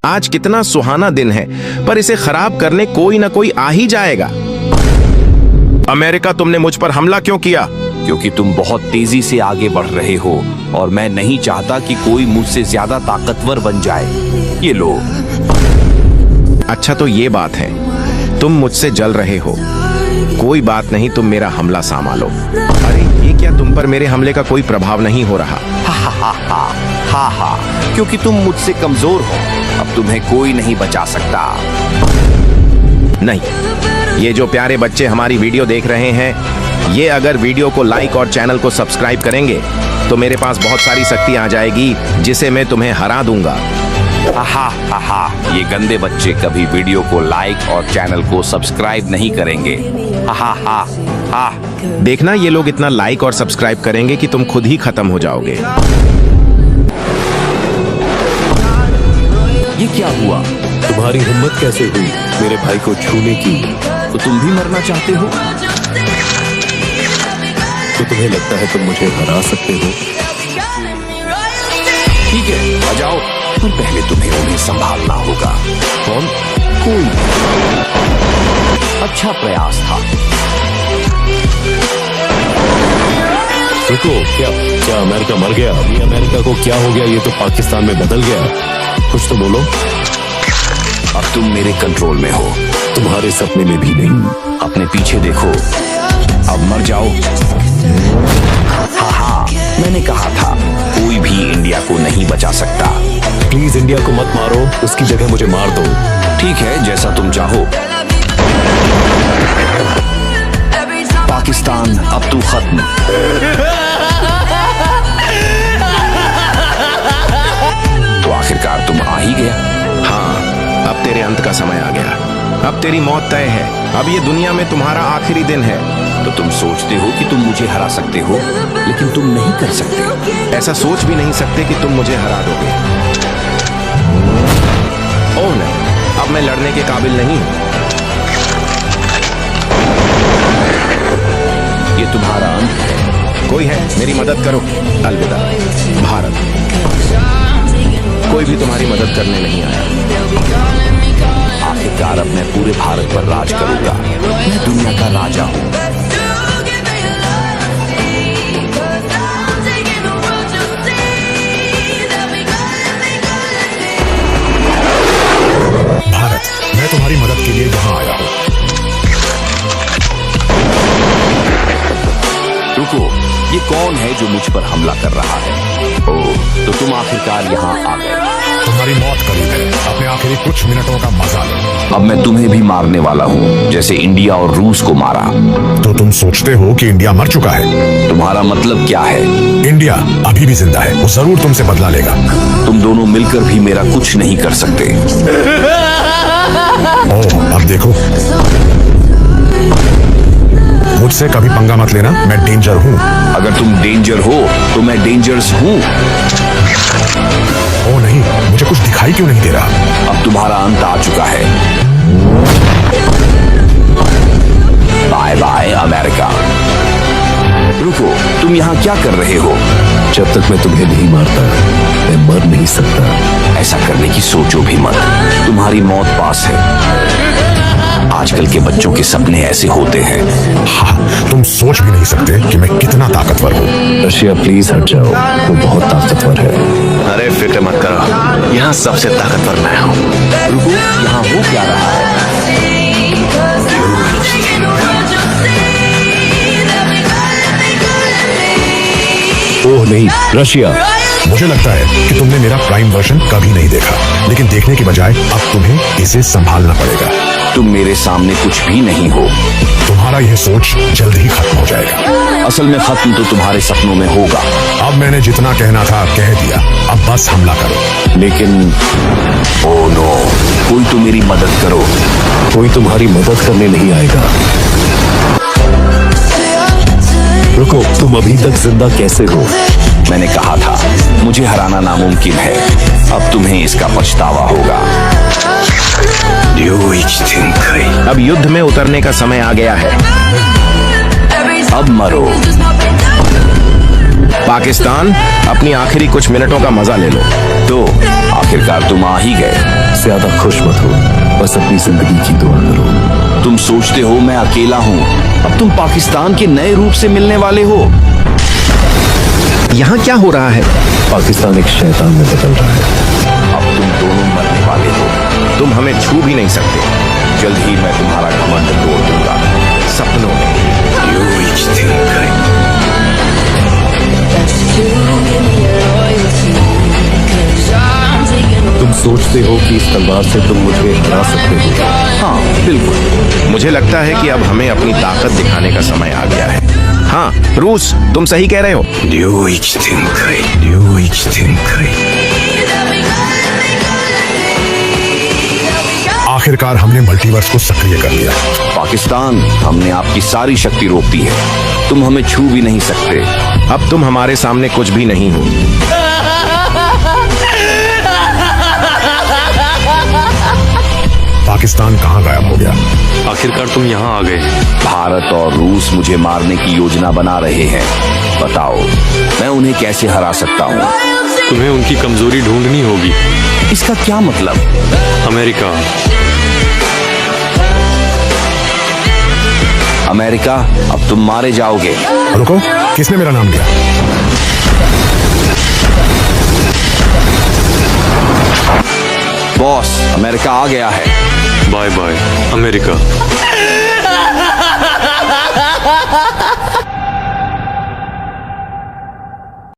आज कितना सुहाना दिन है, पर इसे खराब करने कोई ना कोई आ ही जाएगा। अमेरिका, तुमने मुझ पर हमला क्यों किया? क्योंकि तुम बहुत तेजी से आगे बढ़ रहे हो और मैं नहीं चाहता कि कोई मुझसे ज्यादा ताकतवर बन जाए। ये लो। अच्छा, तो ये बात है, तुम मुझसे जल रहे हो। कोई बात नहीं, तुम मेरा हमला संभालो। अरे ये क्या, तुम पर मेरे हमले का कोई प्रभाव नहीं हो रहा? हा, क्योंकि तुम मुझसे कमजोर हो। अब तुम्हें कोई नहीं बचा सकता। नहीं, ये जो प्यारे बच्चे हमारी वीडियो देख रहे हैं, ये अगर वीडियो को लाइक और चैनल को सब्सक्राइब करेंगे तो मेरे पास बहुत सारी शक्ति आ जाएगी, जिसे मैं तुम्हें हरा दूंगा। ये गंदे बच्चे कभी वीडियो को लाइक और चैनल को सब्सक्राइब नहीं करेंगे। देखना, ये लोग इतना लाइक और सब्सक्राइब करेंगे कि तुम खुद ही खत्म हो जाओगे। ये क्या हुआ? तुम्हारी हिम्मत कैसे हुई मेरे भाई को छूने की? तो तुम भी मरना चाहते हो? तो तुम्हें लगता है तुम मुझे हरा सकते हो? ठीक है, आ जाओ, पर पहले तुम्हें उन्हें संभालना होगा। कौन? कोई। अच्छा प्रयास था। रुको, क्या अमेरिका मर गया? ये अमेरिका को क्या हो गया? ये तो पाकिस्तान में बदल गया। कुछ तो बोलो। अब तुम मेरे कंट्रोल में हो। तुम्हारे सपने में भी नहीं। अपने पीछे देखो, अब मर जाओ। मैंने कहा था, कोई भी इंडिया को नहीं बचा सकता। प्लीज इंडिया को मत मारो, उसकी जगह मुझे मार दो। ठीक है, जैसा तुम चाहो। पाकिस्तान, अब तू खत्म। तो आखिरकार तुम आ ही गया। हाँ, अब तेरे अंत का समय आ गया। अब तेरी मौत तय है। अब ये दुनिया में तुम्हारा आखिरी दिन है। तो तुम सोचते हो कि तुम मुझे हरा सकते हो, लेकिन तुम नहीं कर सकते। ऐसा सोच भी नहीं सकते कि तुम मुझे हरा दोगे। ओह नहीं, अब मैं लड़ने के काबिल नहीं हूं। ये तुम्हारा अंत है। कोई है, मेरी मदद करो। अलविदा भारत। कोई भी तुम्हारी मदद करने नहीं आया। आखिरकार अब मैं पूरे भारत पर राज करूंगा। मैं दुनिया का राजा हूँ। भारत, मैं तुम्हारी मदद के लिए यहाँ आया हूँ। रुको, ये कौन है जो मुझ पर हमला कर रहा है? ओह, तो तुम आखिरकार यहाँ आ गए। तुम्हारी मौत करीब है, अपने आखिरी कुछ मिनटों का मजा लो। अब मैं तुम्हें भी मारने वाला हूँ, जैसे इंडिया और रूस को मारा। तो तुम सोचते हो कि इंडिया मर चुका है? तुम्हारा मतलब क्या है? इंडिया अभी भी जिंदा है, वो जरूर तुमसे बदला लेगा। तुम दोनों मिलकर भी मेरा कुछ नहीं कर सकते। ओह, अब देखो, मुझसे कभी पंगा मत लेना, मैं डेंजर हूँ। अगर तुम डेंजर हो तो मैं डेंजरस हूँ। ओह नहीं, मुझे कुछ दिखाई क्यों नहीं दे रहा? अब तुम्हारा अंत आ चुका है। Bye bye America. रुको, तुम यहाँ क्या कर रहे हो? जब तक मैं तुम्हें नहीं मारता, मैं मर नहीं सकता। ऐसा करने की सोचो भी मत, तुम्हारी मौत पास है। आजकल के बच्चों के सपने ऐसे होते हैं। हाँ, तुम सोच भी नहीं सकते कि मैं कितना ताकतवर हूँ। रशिया, प्लीज हट जाओ, वो बहुत ताकतवर है। अरे फिक्र मत करो, यहाँ सबसे ताकतवर मैं हूँ। रुको, यहाँ हो क्या रहा है? ओह नहीं, रशिया। मुझे लगता है कि तुमने मेरा प्राइम वर्जन कभी नहीं देखा, लेकिन देखने के बजाय अब तुम्हें इसे संभालना पड़ेगा। तुम मेरे सामने कुछ भी नहीं हो। तुम्हारा यह सोच जल्द ही खत्म हो जाएगा। असल में खत्म तो तुम्हारे सपनों में होगा। अब मैंने जितना कहना था कह दिया, अब बस हमला करो। लेकिन ओह नो, कोई तो मेरी मदद करो। कोई तुम्हारी मदद करने नहीं आएगा। रुको, तुम अभी तक जिंदा कैसे हो? मैंने कहा था, मुझे हराना नामुमकिन है। अब तुम्हें इसका पछतावा होगा। अब युद्ध में उतरने का समय आ गया है। अब मरो। पाकिस्तान, अपनी आखिरी कुछ मिनटों का मजा ले लो। तो आखिरकार तुम आ ही गए। ज्यादा खुश मत हो, बस अपनी जिंदगी की दुआ करो। तुम सोचते हो मैं अकेला हूँ, अब तुम पाकिस्तान के नए रूप से मिलने वाले हो। यहाँ क्या हो रहा है? पाकिस्तान एक शैतान में बदल रहा है। अब तुम दोनों मरने वाले हो। तुम हमें छू भी नहीं सकते। जल्द ही मैं तुम्हारा घमंड तोड़ दूंगा, सपनों में। तुम सोचते हो कि इस तलवार से तुम मुझे हरा सकते हो? हाँ बिल्कुल। मुझे लगता है कि अब हमें अपनी ताकत दिखाने का समय आ गया है। हाँ रूस, तुम सही कह रहे हो। आखिरकार हमने मल्टीवर्स को सक्रिय कर लिया। पाकिस्तान, हमने आपकी सारी शक्ति रोक दी है। तुम हमें छू भी नहीं सकते। अब तुम हमारे सामने कुछ भी नहीं हो। पाकिस्तान कहाँ गायब हो गया? आखिरकार तुम यहाँ आ गए। भारत और रूस मुझे मारने की योजना बना रहे हैं। बताओ मैं उन्हें कैसे हरा सकता हूँ? तुम्हें उनकी कमजोरी ढूंढनी होगी। इसका क्या मतलब? अमेरिका। अमेरिका, अब तुम मारे जाओगे। रुको, किसने मेरा नाम लिया? बॉस, अमेरिका आ गया है। Bye bye America.